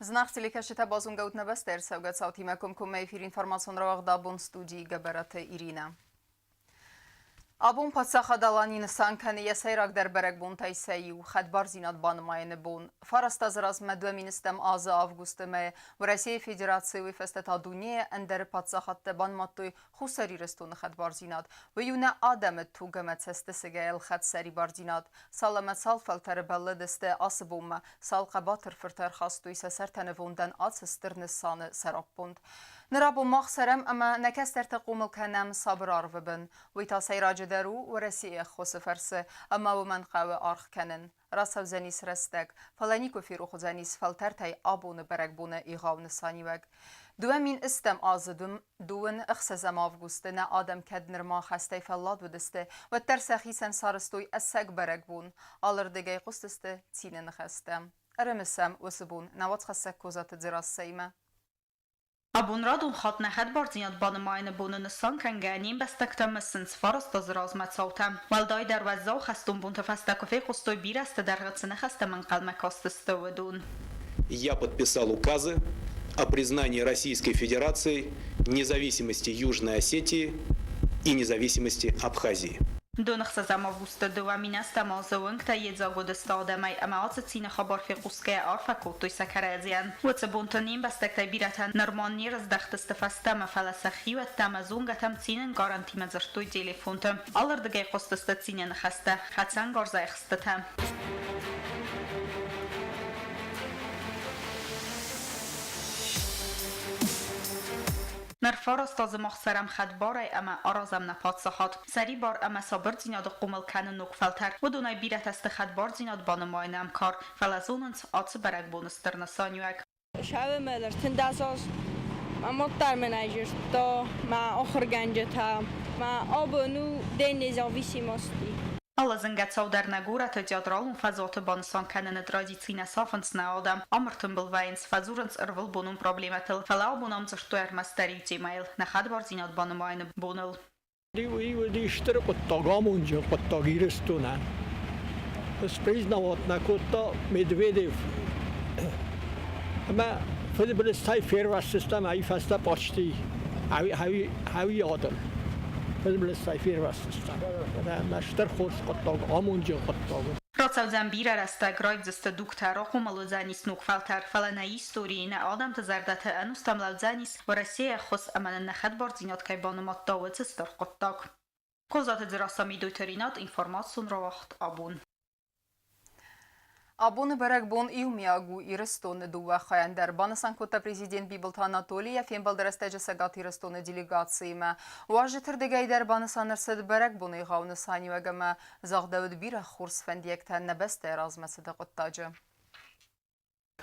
Знах телекашета базунга утнабастер савгат тимакум куме эфир информацион равах дабун студии Габарата Ирина. Абун пацаха даланин санкани ясайрак дар берег бун тайсаю хадбар зинат банмайны бун. Фараста зраз медваминистам аза августаме в России Федерации вифестета дуне эндер пацахатте банматуй хусари рестун хадбар зинат. Вюна адамет тугамет сестесеге хад сари барзинат. Саламет салфалтер балледесте асбума салқабатыр фыртар хастуй сесертеневундан ацестырнысаны сараппунд. نرابو مخسرم اما نکستر تقوم الکنم صبر عربن ویتا سیراج درو و رسی خوص فرسه اما و من قوه آرخ کنن راسو زنیس رستگ فلانیکو فیرو خو زنیس فلتر تای آبون برگ بونه ایغاو نسانی وگ دوامین استم آزدم دون اخسزم آفگوست نه آدم کد نرما خسته فلاد ودسته و ترسخی سن سارستوی اسگ برگ بون آلر دگه قستسته تینه نخستم ارمسم وسبون نوات خسک کوزات دراز سیمه Abun radun xat nəhəd barzinat banımayını bunun sankanganin bəstəkdəməsin svarasta zrazmət sautam. Valday dərvəzzə o xəstun bunta fəstəkofe xustoy bir əstə dərғıtsını xəstəmən qalmək astıstıvıdun. Я подписал указы о признании Российской Федерации независимости Южной Осетии и независимости Абхазии. Донахса замавуста дуаминеста мазауинг та едзагодеста адамай амаат цина хабар фи қуске арфаку той сакаразиан وڅ بونتنیم بستک تبیرتن نرمانی رز دختست فستم فلسخی و تمزونگ تم цинен гаранти мазартуй телефонтам алырдыгай қостыста цинен хаста хатсан гарзай хстатам نرفارست از مخسرم خدباره اما آرازم نپاد سخات سری بار اما صبر زیناد قومل کنن نقفلتر و دونای بیرت است خدبار زیناد بانماینم کار فلزوننس آتس برگ بونستر نسانیوک شب مدر تندازاز ما مطر مناجر تا ما آخر گنجه تا ما آبونو دین نزاویسی ماستی Alla zëngat در نگورت جادرالون فضات بانسان کنن ترادیційна сафанцна адам амртын былвайнс фазуранс ырвыл бунун проблематыл фалау бунам зыштуэр мастари тимайл нахад барзинат банымайны буныл. Ди штыр қоттагамун жо қоттагирыстуна. Признават накотта Медведев. Ама федералистай ферва систем ай фаста почти хави адам. فیلملستای فیروستستان. نشتر خوش قطعه آمونجا قطعه. Procav zambira rasta grojdzesta duktara qumalozanis nukfaltar falana истории на адам тазардата анустам лавзанис в России хос амана нахад барзинат кай банумат давыцы стар qottaq. Kozat dzrasami doytarinat информацион равахт абун. Абуны бәрәк бон иумиагу ирыстоны дуа хаяндер. Банасан кота президент Бибылта Анатолия фен балдырасты жасагат ирыстоны делегацияма. Уажы түрдегейдер банасан ырсыды бәрәк боны иғауны санивагама зағдауыд бира хурс фәндиектен нәбәсті әразмәсіді қоттажы.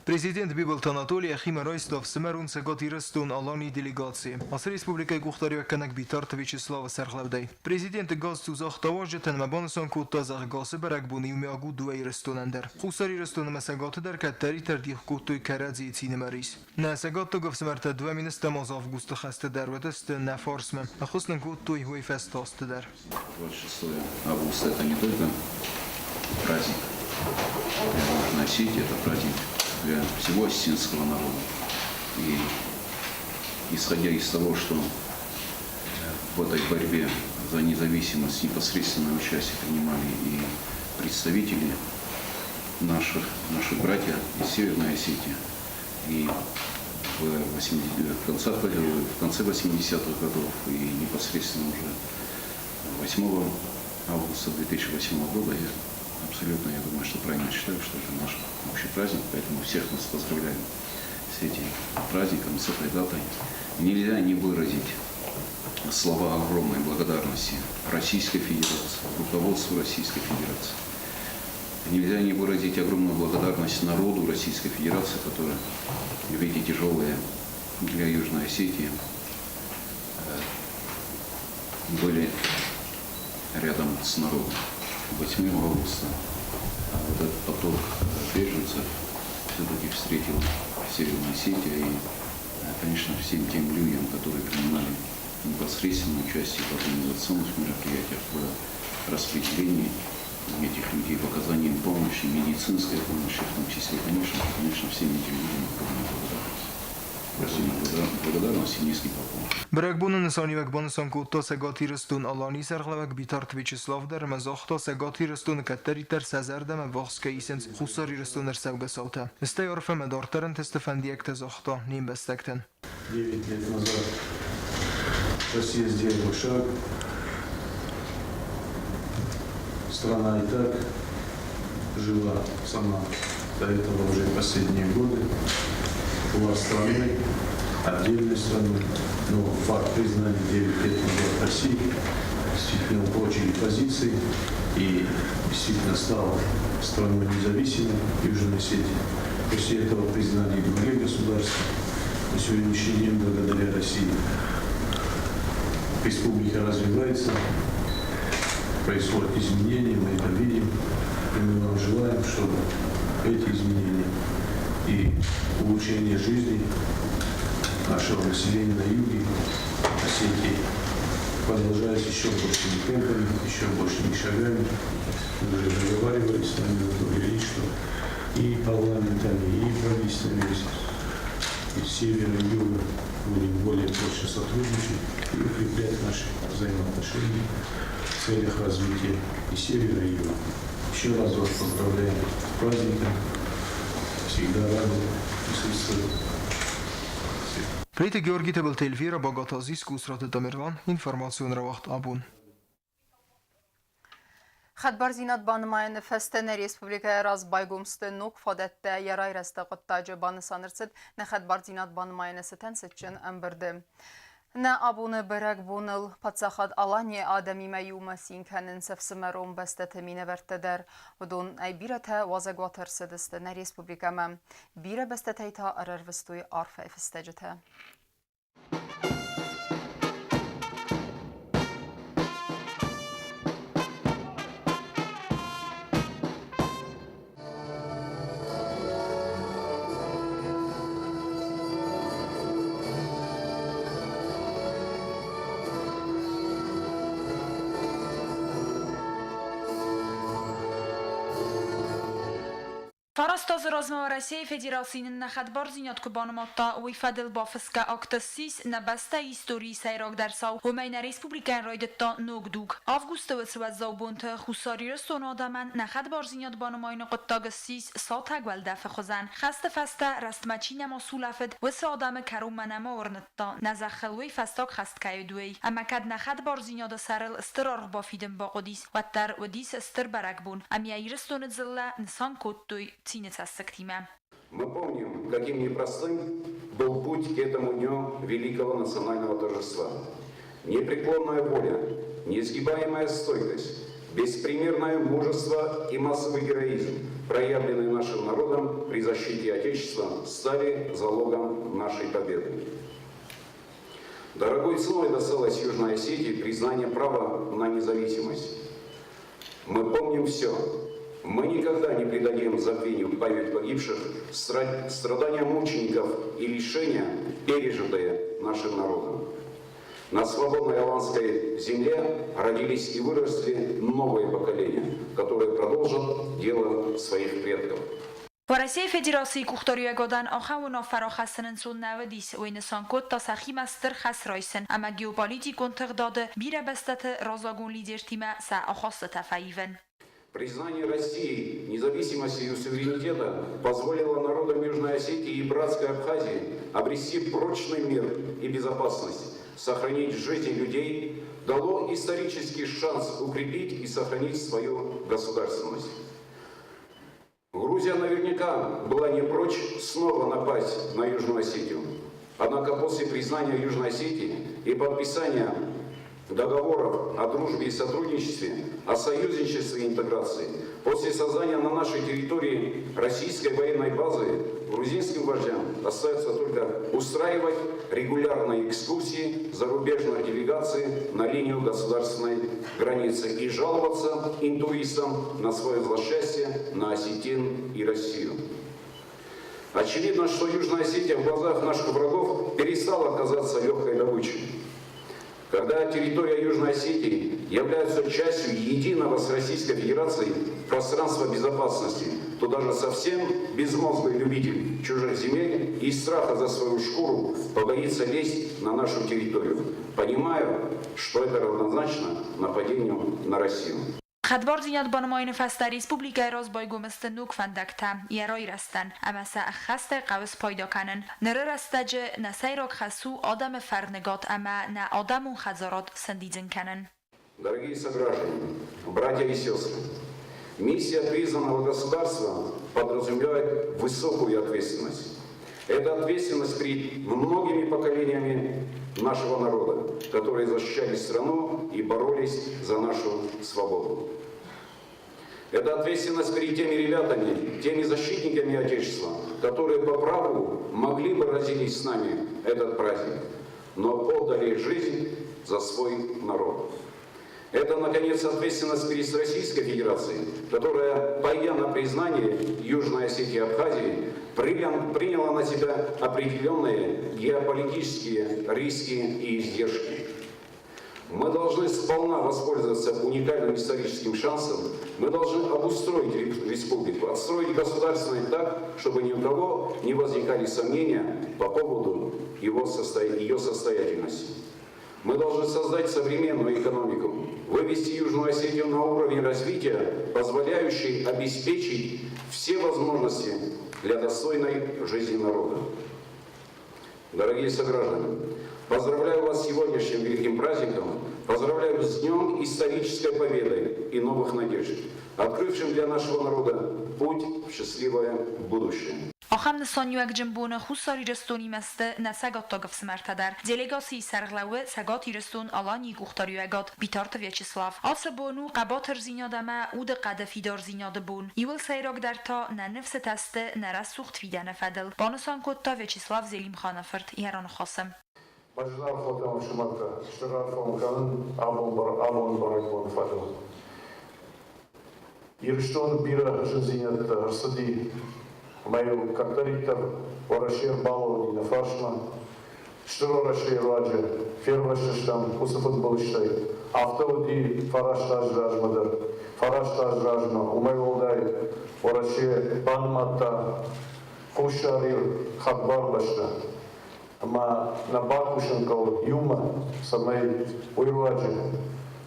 Президент Бибылт Анатолия Хима Ройстов сымәрун сәгат ирыстун алани делегации. Асы республикай құқтарыва кәнәк битарты Вячеслава Сәрхлавдай. Президенті газ тузақ таважытын мәбанысан кутта зақ гасы бәрәк бұны юмиагу дуа ирыстун әндер. Құсар ирыстуны мәсәгаты дәр кәттәри тәрдих куттой кәрәдзи цини мәрис. Нә сәгаты гав сымәрті 2 министр мазав густы қасты дәр вәтісті нә фарсмы. Құсның куттой хуй фәст асты дәр. 26 августа это не только праздник Южной Осетии, это праздник для всего осетинского народа. И исходя из того, что в этой борьбе за независимость непосредственное участие принимали и представители наших братья из Северной Осетии, и в конце 80-х годов и непосредственно уже 8 августа 2008 года я думаю, что правильно считаю, что это наш общий праздник, поэтому всех нас поздравляем с этим праздником, с этой датой. Нельзя не выразить слова огромной благодарности Российской Федерации, руководству Российской Федерации. Нельзя не выразить огромную благодарность народу Российской Федерации, который в эти тяжелые для Южной Осетии были рядом с народом. 8 августа вот этот поток беженцев все-таки встретил Северную Осетию и, конечно, всем тем людям, которые принимали непосредственное участие в организационных мероприятиях, в распределении этих людей, в оказании им помощи, медицинской помощи в том числе. Конечно, всем этим людям огромная благодарность. Благодарность и низкий поклон. Բրագբունը նսանիվակ բանսան կուտո սեգաթի ռստուն ալանի սարղլավակ բիտարտ վիչեսլավ դեր մզոխտո սեգաթի ռստուն կտերիտեր սազարդամը ողսկե իսենց խուսարի ռստուներ սավգասաուտը ստե օրֆեմը դորտերն թեստեֆանդիեք թեզոխտո նիմբեստեկտեն 9 лет назад Россия сделала шаг. Страна и так жила сама до этого уже последние годы. Была страной, отдельной страной, но факт признания 9 лет назад России действительно упрочили позиции и действительно стала страной независимой Южной Осетии. После этого признания других государств на сегодняшний день благодаря России республика развивается, происходят изменения, мы это видим, и мы вам желаем, чтобы эти изменения и улучшение жизни нашего населения на юге Осетии продолжались еще большими темпами, еще большими шагами. Мы уже договаривались с вами, говорили, что и парламентами, и правительствами из севера и юга будем более больше сотрудничать и укреплять наши взаимоотношения в целях развития и севера, и юга. Еще раз вас поздравляем с праздником. Всегда рады присутствовать. Պրեյտը Գեորգի Տեբլտելվիրա բագատազիս կուսրատը տամերվան ինվորմացիոն ռավաղտ աբուն։ Xadbarzinat banımayını fəstənə Respublikaya raz baygumstı nuk fadətdə yarayrəstə qıttacı banı sanırsıd nə xadbarzinat banımayını sətən sətçən əmbirdi. Nə abunu bərək bunul patsaxad alaniye adəmi məyumə sinkənin səfsimərun bəstəti minə vərtədər. Udun ay birətə vazəqvatır sıdıstı nə Respublikamə. Birə bəstətəytə ararvıstuy arfa efistəcətə. Фарастазы размова России Федерацийнын нахадбар зинят кубаныматта уйфадыл бафыска актасис на баста истории сайрак дарсау Хумейна Республикан райдетта ногдуг. Августа вцваззау бунта хусари рстон آدمن نخدبار زینات بانماین قطاگسیس ساتگ والدف خزن خست فسته رستمچی نما سولفد و سه آدم کروم نما ورنتا نزخلوی فستاک خست کایدوی اما کد نخدبار زینات سرل استرار بافیدن با قدیس و تر و دیس استر برک بون امی ایرستون زله نسان کتوی Мы помним, каким непростым был путь к этому дню великого национального торжества. Непреклонная воля, неизгибаемая стойкость, беспримерное мужество и массовый героизм, проявленные нашим народом при защите Отечества, стали залогом нашей победы. Дорогой ценой досталось Южной Осетии признание права на независимость. Мы помним все. Мы никогда не предадим забвению память погибших, страдания мучеников и лишения, пережитые нашим народом. На свободной аланской земле родились и выросли новые поколения, которые продолжат дело своих предков. و Россия Федерации кухтория годан ахауна фарахасынын сунна вадис و инсан кот та сахи мастер хас райсен اما геополитик унтагдады бире бастаты разагун лидертима са ахаста тафаивен. Признание России независимости и суверенитета позволило народам Южной Осетии и Братской Абхазии обрести прочный мир и безопасность, сохранить жизни людей, дало исторический шанс укрепить и сохранить свою государственность. Грузия наверняка была не прочь снова напасть на Южную Осетию. Однако после признания Южной Осетии и подписания договоров о дружбе и сотрудничестве, о союзничестве и интеграции, после создания на нашей территории российской военной базы, грузинским вождям остается только устраивать регулярные экскурсии зарубежных делегаций на линию государственной границы и жаловаться интуристам на свое злосчастье на осетин и Россию. Очевидно, что Южная Осетия в глазах наших врагов перестала казаться легкой добычей. Когда территория Южной Осетии является частью единого с Российской Федерацией пространства безопасности, то даже совсем безмозглый любитель чужих земель и страха за свою шкуру побоится лезть на нашу территорию, понимая, что это равнозначно нападению на Россию. خدبار زیناد بانماین فست در ریسپوبلیکای روزبای گمست نوک فندکتا یرای رستن اما سا خست قوس پیدا کنن نره رستج نسیرک خسو آدم فرنگات اما نه آدم و خزارات سندیزن کنن. Дорогие сограждане, братья и сестры, миссия признанного государства подразумевает высокую ответственность. Это ответственность перед многими поколениями нашего народа, которые защищали страну и боролись за нашу свободу. Это ответственность перед теми ребятами, теми защитниками Отечества, которые по праву могли бы разделить с нами этот праздник, но отдали жизнь за свой народ. Это, наконец, ответственность перед Российской Федерацией, которая, пойдя на признание Южной Осетии и Абхазии, приняла на себя определенные геополитические риски и издержки. Мы должны сполна воспользоваться уникальным историческим шансом. Мы должны обустроить республику, отстроить государственность так, чтобы ни у кого не возникали сомнения по поводу ее состоятельности. Мы должны создать современную экономику, вывести Южную Осетию на уровень развития, позволяющий обеспечить все возможности для достойной жизни народа. Дорогие сограждане, поздравляю вас с сегодняшним великим праздником, поздравляю с Днем исторической победы и новых надежд, открывшим для нашего народа путь в счастливое будущее. آخام نسانیوک جنبون خوصاری رستونی مسته نسگات تاگف سمرتدر دلیگاسی سرغلوه سگات ایرستون آلانی گوختاریوگات بیتارت ویچسلاف آسر بونو قباتر زینادمه اود قدفیدار زیناد بون ایول سیراک در تا ننفس تسته نرس سوخت فیدن فدل بانسان کتا ویچسلاف زلیم خانفرد ایران خاصم Majlar Fotam Shumaka, Shtarat Fonkan, Abon Barakbon Fadl. Irshton Bira Jazinat Arsadi, Mayu Kaktariter, Orashir Balo, Nafashma, Shtorashir Raja, Firvashtam, Usafat Bolshay, Автоди Фараштаж Рajmadar, Фараштаж Rajma, Umayolday, Orashir Banmata, Kusharir, Khadbar Bashta. Ама на Бакушенкал Юма, самай Уйруаджи,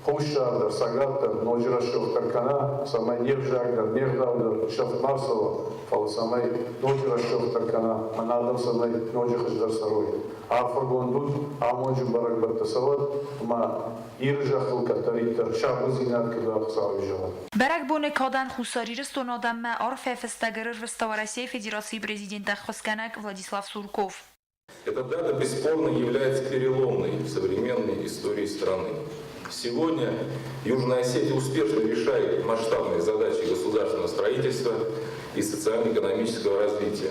Хушарда, Сагата, Ноджирашев Таркана, самай Невжагда, Невдавда, Шеф Марсова, фал самай Ноджирашев Таркана, Манадам самай Ноджихаждар Сарой. Арфагондут, Амоджи Баракбата Сават, Ма Иржахл Катарита, Шабузинат Кадах Савижава. برک کادن خوساری رستون آدم عرف فستگرر رستوراسیه فدراسیی президента Хосканак Владислав Сурков. Эта дата бесспорно является переломной в современной истории страны. Сегодня Южная Осетия успешно решает масштабные задачи государственного строительства и социально-экономического развития.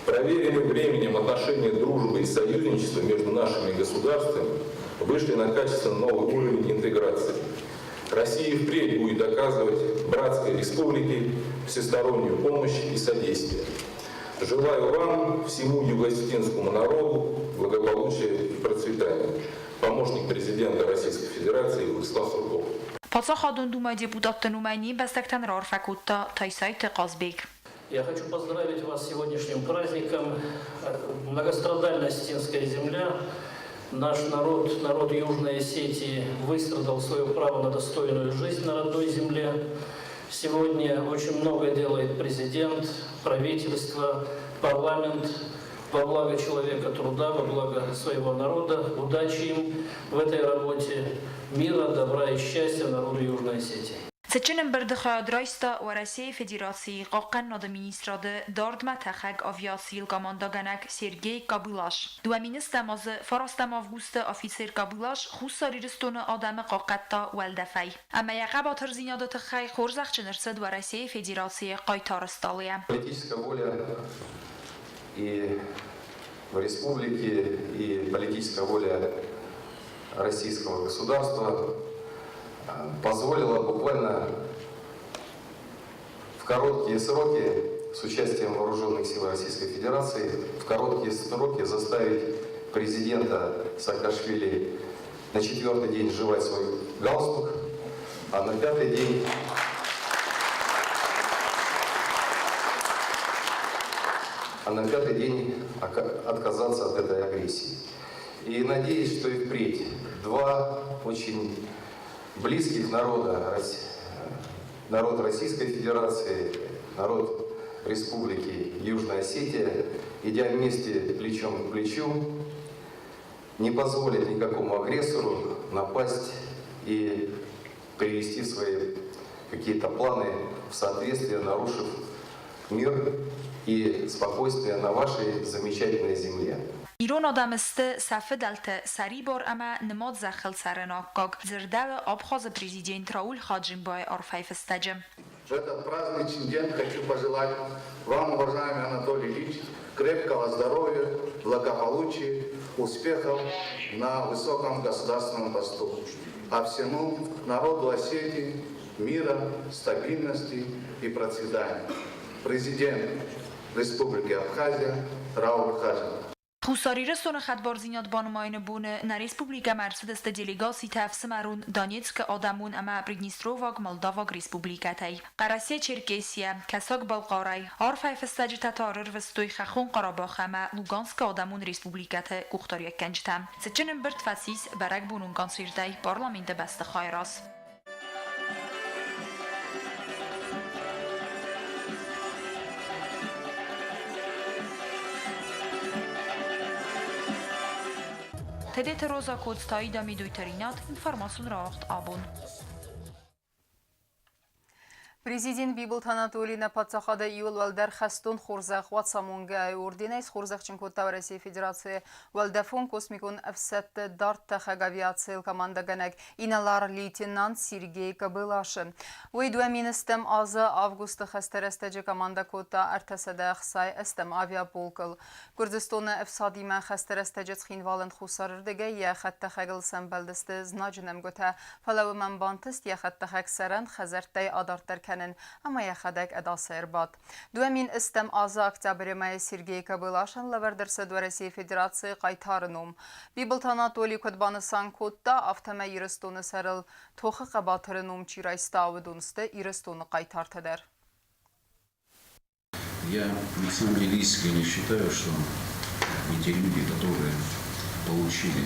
Проверенные временем отношения дружбы и союзничества между нашими государствами вышли на качественно новый уровень интеграции. Россия впредь будет оказывать братской республике всестороннюю помощь и содействие. Желаю вам, всему юго-осетинскому народу, благополучия и процветания. Помощник президента Российской Федерации Владислав Сурков. Подсохадун думай депутат Нумайни бастактан рарфакутта тайсайт Казбек. Я хочу поздравить вас с сегодняшним праздником. Многострадальная осетинская земля, наш народ, народ Южной Осетии, выстрадал свое право на достойную жизнь на родной земле. Сегодня очень много делает президент, правительство, парламент во благо человека труда, во благо своего народа. Удачи им в этой работе, мира, добра и счастья народу Южной Осетии. Seçenin berdixaya draysta و Россия Федерации قاقن ناد مینیستراده دارد متخگ آویاسیل گامانداگنک سرگی کابولاش. دو مینستماز فراستم آفگوست آفیسر کابولاش خوصاری رستون آدم قاقتا والدفعی. اما یقباتر زینادات خی خورزخ چنرسد و Россия Федерации قایتارستالیم. Политическая воля и в республике, и политическая воля российского государства позволила буквально в короткие сроки с участием вооруженных сил Российской Федерации в короткие сроки заставить президента Саакашвили на 4-й день сживать свой галстук, а на 5-й день отказаться от этой агрессии. И надеюсь, что и впредь два очень близких народа, народ Российской Федерации, народ Республики Южная Осетия, идя вместе плечом к плечу, не позволит никакому агрессору напасть и привести свои какие-то планы в соответствие, нарушив мир и спокойствие на вашей замечательной земле. ایران آدم است صفه دلت سری بار اما نماد زخل سرناکاک زردو آبخاز پریزیدنت راول خاجم بای آرفایف استجم. В этот праздничный день хочу пожелать вам, уважаемый Анатолий Ильич, крепкого здоровья, благополучия, успехов на высоком государственном посту. А всему народу Осетии мира, стабильности и процветания. Президент Республики Абхазия Рауль Хажин. خوساری رسون خدبار زینات بانماین بونه نا ریسپوبلیکا مرسدست دلیگاسی تفسمرون دانیتسک آدمون اما پریدنیستروواگ مالداواگ ریسپوبلیکتای قراسیه چرکیسیه کساک بالقارای عارفای فستاج تتارر وستوی خخون قراباخ اما لوگانسک آدمون ریسپوبلیکت گوختاری کنجتم سچنن برد فسیس برگ بونون گانسیردای پارلامنت بست خایراس تدیت روزا کودستایی دامی دویترینات інформасон راخت آبون. Президент Бибулт Анатолий на подсахада июл валдар хастун хурзах ватсамунга ординайс хурзах чинкота России Федерации валдафон космикун эфсет дарт хагавиация команда ганек иналар лейтенант Сергей Кобылашин. Уйду аминистем аза августа хастерестеджи команда кота артасада хсай эстем авиаполкл. Курдистона эфсадима хастерестеджи хинвалент хусарырдеге я хатта хагыл самбалдесте знаджнем гота фалау манбантист я хатта хаксаран хазартай адарттар اما یخدک اداسر باد. دومین استم آزا اکتبر مای سرگی کبلاشن لوردرس دورسی فدراسیون قایتارنوم. بیبلت آناتولی کدبانسان کدتا افتمه ایرستون سرل توخ قباترنوم چیرایستا و دونسته ایرستون قایتارتدر. Я на самом деле искренне считаю, что эти люди, которые получили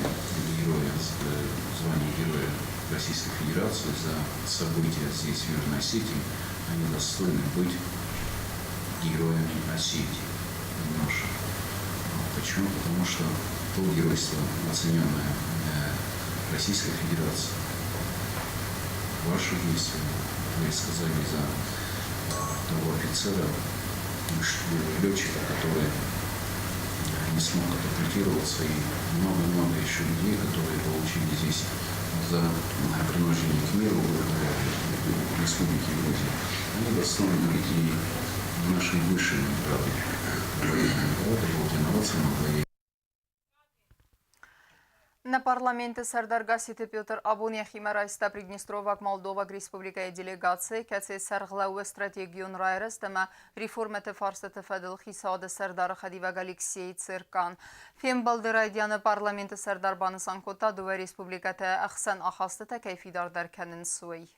звание Героя Российской Федерации за события здесь, в Южной Осетии, они достойны быть героями Осетии нашей. Почему? Потому что то геройство, оцененное Российской Федерацией, ваши действия, вы сказали за того офицера, летчика, который не смог катапультироваться, и много-много еще людей, которые получили здесь за принуждение к миру в Республике Грузия. Они достойны быть и нашей высшей награды. На парламенте Сардаргасите Петр Абуния Химарайста Приднестровак Молдова Республика делегации, каце сарглауэ стратегион райрастама реформете фарсете федел хисаде Сардар Хадива Алексей Циркан. Фем балдырайдяны парламенте Сардарбаны Санкота Дува Республикате Ахсан Ахастете Кайфидар Дарканен Суэй.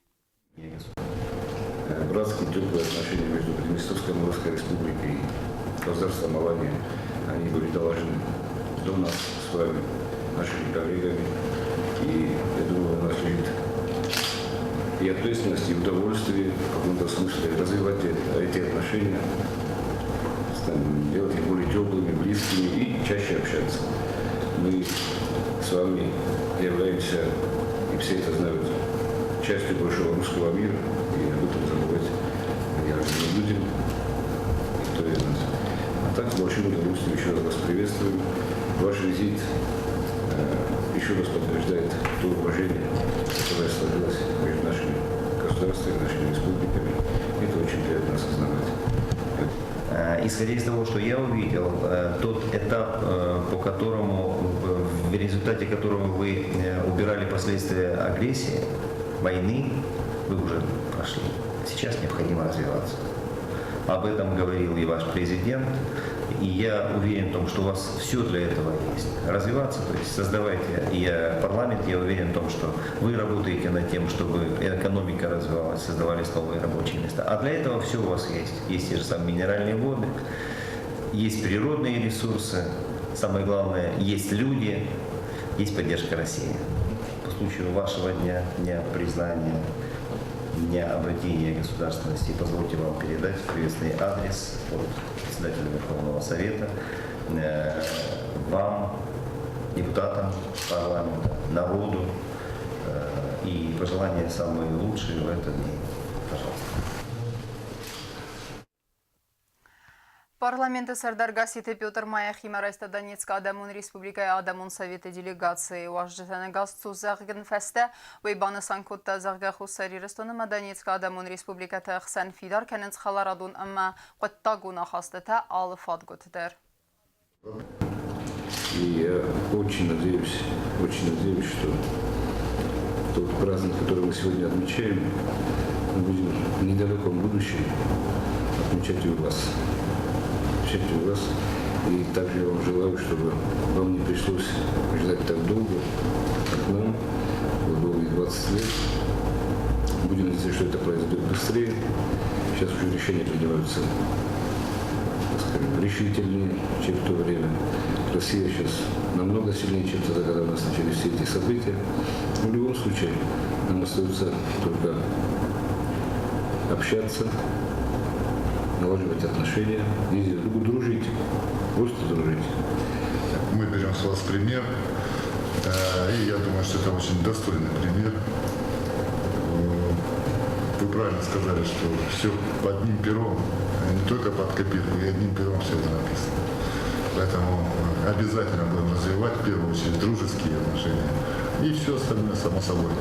Братские теплые отношения между Приднестровской Молдавской Республикой и государством Алания, они были доложены до нас с вами, нашими коллегами, и я думаю, у нас лежит и ответственность, и удовольствие в каком-то смысле развивать эти отношения, делать их более теплыми, близкими и чаще общаться. Мы с вами являемся, и все это знают, частью большого русского мира, и об этом забывать я не будем, никто из нас. А так, с большим удовольствием еще раз вас приветствую. Ваш визит еще раз подтверждает то уважение, которое сложилось между нашими государствами, нашими республиками. Это очень приятно осознавать. Исходя из того, что я увидел, тот этап, по которому, в результате которого вы убирали последствия агрессии, войны, вы уже прошли. Сейчас необходимо развиваться. Об этом говорил и ваш президент, И я уверен в том, что у вас все для этого есть. Развиваться, то есть создавайте парламент, я уверен в том, что вы работаете над тем, чтобы экономика развивалась, создавались новые рабочие места. А для этого все у вас есть. Есть те же самые минеральные воды, есть природные ресурсы, самое главное, есть люди, есть поддержка России. По случаю вашего дня признания, дня обретения государственности, позвольте вам передать приветственный адрес от председателя Верховного Совета вам, депутатам парламента, народу и пожелания самые лучшие в этот день. Пожалуйста. Парламенты Сардаргаситы Петр Маяхима Райста Донецка Адамун Республикая Адамун Совета делегации Уажжетана Гасцу Загген Фесте Вейбана Санкутта Заггаху Сарирестоныма Донецка Адамун Республиката Хсан Фидар Кененц Халарадун Амма Коттагуна Хастата Алфат Готдер. И я очень надеюсь, что тот праздник, который мы сегодня отмечаем, мы будем в недалеком будущем отмечать и у вас. И также я вам желаю, чтобы вам не пришлось ждать так долго, как нам, долгие 20 лет. Будем надеяться, что это произойдет быстрее. Сейчас уже решения принимаются, так скажем, решительнее, чем в то время. Россия сейчас намного сильнее, чем тогда, когда у нас начались все эти события. Но в любом случае нам остается только общаться, налаживать отношения, и дружить, просто дружить. Мы берем с вас пример, и я думаю, что это очень достойный пример. Вы правильно сказали, что все под одним пером, не только под копирку, и одним пером все это написано. Поэтому обязательно будем развивать, в первую очередь, дружеские отношения, и все остальное само собой.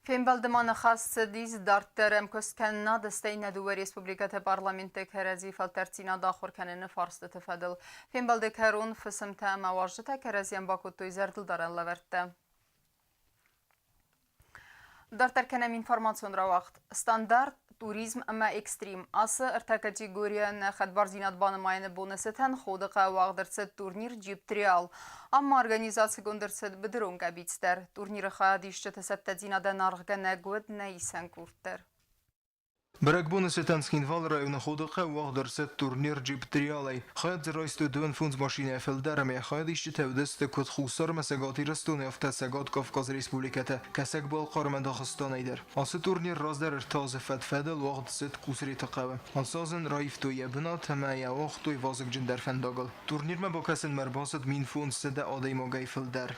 Фембалдман хасдиз дартерем кускенна дстейна дуwe республиката парламенте керези фалтерцина дахор канene фарсты тфадыл. Фембалде керун фсмта маважта керезиан бакуту изердил даран лаверте. Дартер кенем информацион равахт. Стандарт туризм اما اکستریم اس ارتکاتیگوریا نخد برزینات بانماین بونستن خود قواعد درست تورنیر جیبتریال اما ارگانیزاسی گندرست بدرون کبیتستر تورنیر خادیشت تستدینا دنارگ نگود نیسان کورتر. Бракбуны Сетанскинвал района Ходока уахдерсет турнир джиптриалай. Хаяд зрайсту дун фунз машине фелдерами хаяд ищет евдесте код хусар месагати растуны автосагат Кавказ республиката. Касак был қармен Дағыстан айдер. Асы турнир раздер артазы федфедел уахдсет кусри тақавы. Ансазен райфту ебна тамая уахту вазык джиндер фендагал. Турнир ма бакасен мербасет мин фунз седе адей могай фелдер.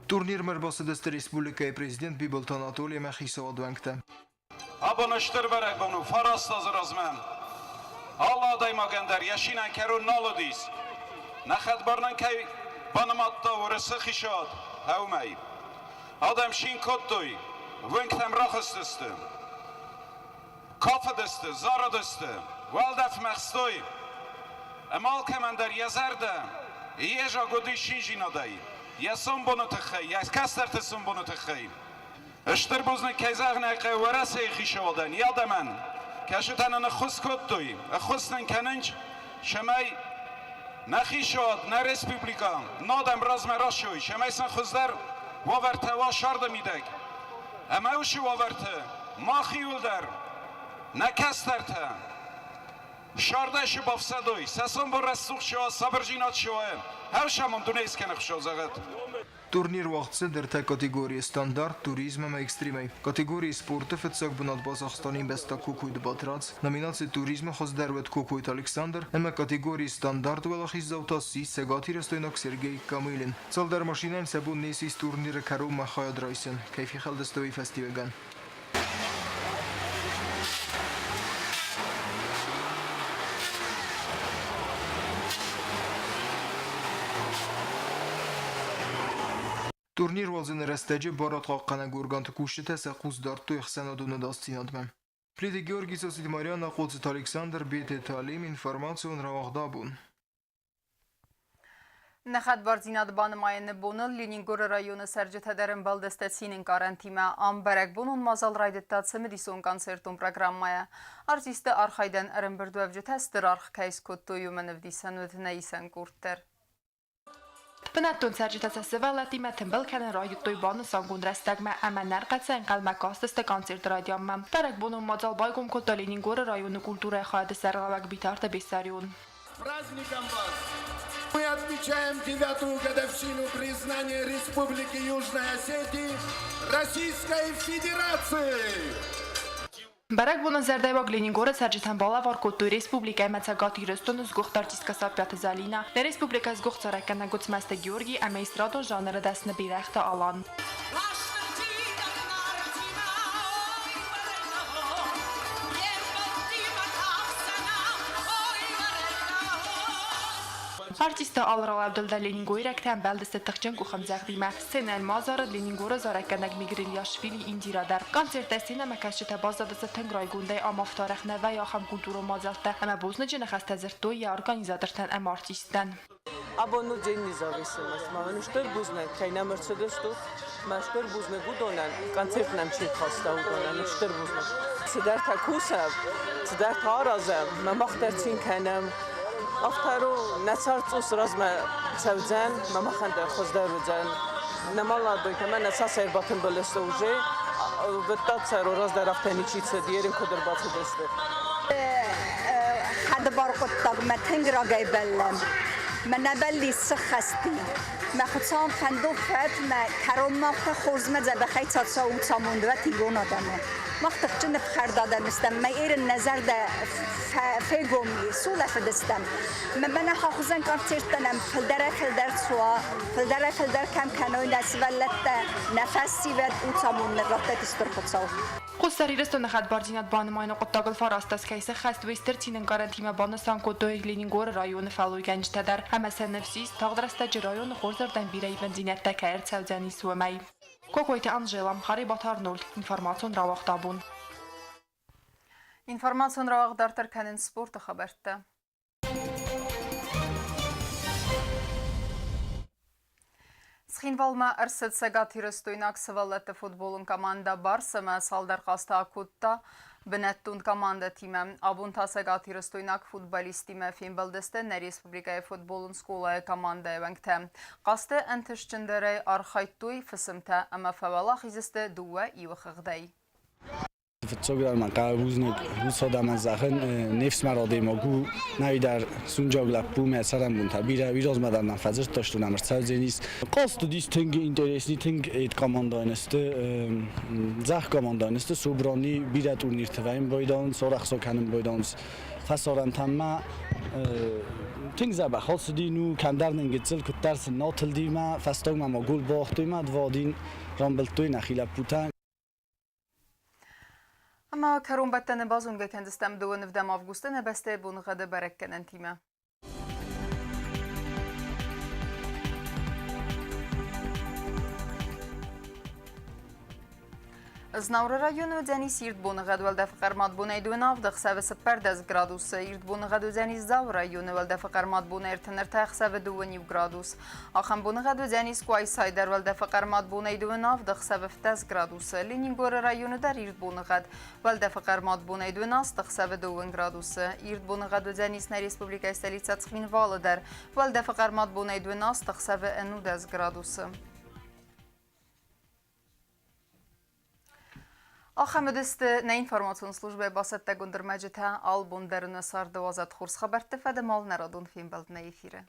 Турнир мербасыдысты республикай президент Биболт Анатолия Махисова дуангта. Абоныштыр берек бону фарас тазыразмен. Allah dayma gender yaşinen kerun naludis. Naxat barnan kay banamatta urısı xişat hevmey. Adam şin kottoy. Vınktem raxıstıstı. Kafıdısты, zaradısты. Valdef mexstoy. Emal kemender yazerde. Yeja godi şinjinaday. Ясон бонутхай, я кастарты сон бонутхай. Эштер бузны кайзагны кайварасы хишодан, ядаман. Кашутаны хускоттуй, хустан канынч, шамай нахишот, на республика, надам размарашуй, шамай сан хуздар вавертава шарда мидек. Амауши ваверте, махиулдар, на кастарты. Шардаши бафсадуй, сасон борасух шо, сабржинат шо. Havşamam Duneyskene xuşozagat. Турнир вахтсы дерте категории стандарт, туризма и экстримай. Категории спорта фетсак бунат Базахстани беста кукуйд батрац. Номинации туризма хоздервет кукуйд Александр. Эма категории стандарт велахиз завтаси сегати растойнок Сергей Камилин. Салдар машинам сабун несис турнира кару махаяд райсен. Кайфи халдестови фестиваган. Турнир Волзенерестеджи Барат Хаққана Гургант Кушите Сақуз Дарту Ихсанадуны Дастинадмем. Приди Георгий Сосидмаряна Қоцит Александр Бете Талим информацион Равахдабун. Նխատ բարձինատ բանմայեն բոնը Լենինգորը ռայոնը սերջեթադերն բալդեստեցին են կարանտիմը ամբերեք բոնուն մազալ ռայդետացը մդիսոն կոնցերտում պրոգրամմայը արտիստը արխայդեն ըրմբրդուև ջթեստր արխկայս կոտոյում նվդիսան վդնեիսան կուրտեր Բնատուն սերջեթացասվալ ատիմը թմբլքան ռայդետոյ բանը սանգուն ռեստագմը əmənlər qətsən qalməkաստıstı կոնցերտ ռադիամմը Պərək բոնուն մազալ բայգում կոտա Լենինգորը ռայոնը կուլտուրə խայդը սərղավակ բիտարտը բեսարյուն Мы отмечаем 9-ю годовщину признания Республики Южной Осетии Российской Федерацией. Բարակ բոնը զերդայվակ Լենինգորը սերջեթան բալավար կոտոյ Ռեսպուբլիկայ մեծագատի ռեստոնը զգողտ արտիստկա սապյատը զալինա, դե Ռեսպուբլիկայ զգողտ ծարականագոց մաստը Գյորգի, ամեիստրատոն ժաները դասնը բիրախտը ալան։ Արտիստը Ալրալ Աբդոլդա Լենինգոյի ռակտան բալդստը տղջեն կուխմ զաղդիմը, սցենայլ մազարը Լենինգորը զարականակ միգրիլյաշվիլի ինդիրադար, կոնցերտեսինը մակաշիթա բազադսը թնգրայգունդայ ամավտարախ նվայ ախամ կուլտուրո մազալտը, ամա բոզնը ջնախաստա զրտոյի արգանիզատորտան ամ արտիստան։ Абону день независимости. Маману что бузнет, кайна Мерседес тут, машкор бузне гудонан, концерт нам чит хаста удонан, что бузнет. Сидар такуса, сидар тараза, мамахтар чин канам. Афтару нацарцус разма цавзан, мамаханда хоздарудзан. Намала дойта мен насасер батен болесто уже, веттацаро раздарафтаничица диерин кодер бацудесте. حد بارقطق ما تنقرا قيبلم ما نبلي سخستي ما خصام خندوفت ما كرام خورزمه زبخي تصاو تصاموندوتي لون آدمه ما خطقچن بخرداده مستم ما ایر نظر ده فيغومي سولا فدستم ما بنا خاخزن كونسرتنم فلدر سوا فلدر كم كانوي نسولت نفسي ود تصامون رابطه استرخصاو Խոսարի ռեստոնը խատ բարձինատ բանմայնը կոտագլ ֆարաստաս կայսը խաստ վեստեր ցինն կարանտիմա բանստան կոտոյ Լենինգոր ռայոնը ֆալույգանջ տադար համասանավսիս թաղդրաստաճ ռայոնը խորզարդան բիրայի բենզինետտա կայր ցավձանի սուամայ Կոկոյտե Անժելամ Հարի Բաթարնոլ ինֆորմացիոն ռավախտաբուն Ինֆորմացիոն ռավախդարտեր կանեն սպորտը խաբերտը Սխինվալմա ըրսըտ սեգաթի ռստույնակ սվալետը ֆուտբոլուն կամանդա բարսը սալդար қասты ակուտта բնեttուն կամանդա թիմը աբունթա սեգաթի ռստույնակ ֆուտբոլիստիմը ֆինբալդեստեն Республикայի ֆուտբոլուն սկոլայը կամանդա եվենքտը қасты ընթշ ճնդերը արխայտույ ֆսմտը ամա ֆավալա խիզստը դուը իվը խղդայի Ծոգրարման կարաբուզնեք հուսոդաման զախեն նեվս մարադեմոգու նավի դար սունջոգլապում է սարամբուն թաբիրա վիրոզմադանան ֆազր տոշտուն ամրցավձենիս Կոստը դիս թնգ ինտերեսնի թնգ էդ կամանդայնստը զախ կամանդայնստը սուբրոնի բիրա տուրնիր թվային բոյդոնց օրախսոքանն բոյդոնց ֆասորանթամմա թնգ զաբա խոսդինու կանդարնն գծել կտարս նոթլդիմա ֆաստոգմա մոգուլ բողտույմա դվադին ռամբլտույն ախիլապուտան Ama karun battene bazun gekendistem doğu nivdem avgusta nebeste bunu gada berekkenen time. Znavra rayonu deniz sirt bunu gada velde fakarmat bunu eduen avdık sevesi perdez gradus sirt bunu gada deniz zav rayonu velde fakarmat bunu ertener tayx seve dueniv gradus. Axam bunu gada deniz kuay sayder velde fakarmat bunu eduen avdık seve ftez gradus. Leningor rayonu der irt bunu gada velde fakarmat bunu eduen astıq seve duen gradus. Irt bunu gada deniz ne Respublika stolica Tsxinvala der velde fakarmat bunu eduen astıq seve enudez gradus. Ахамедест на информационной службе басетте гундермеджете албун дерне сарды вазат хурс хабарты федемал народун финбалд на эфире.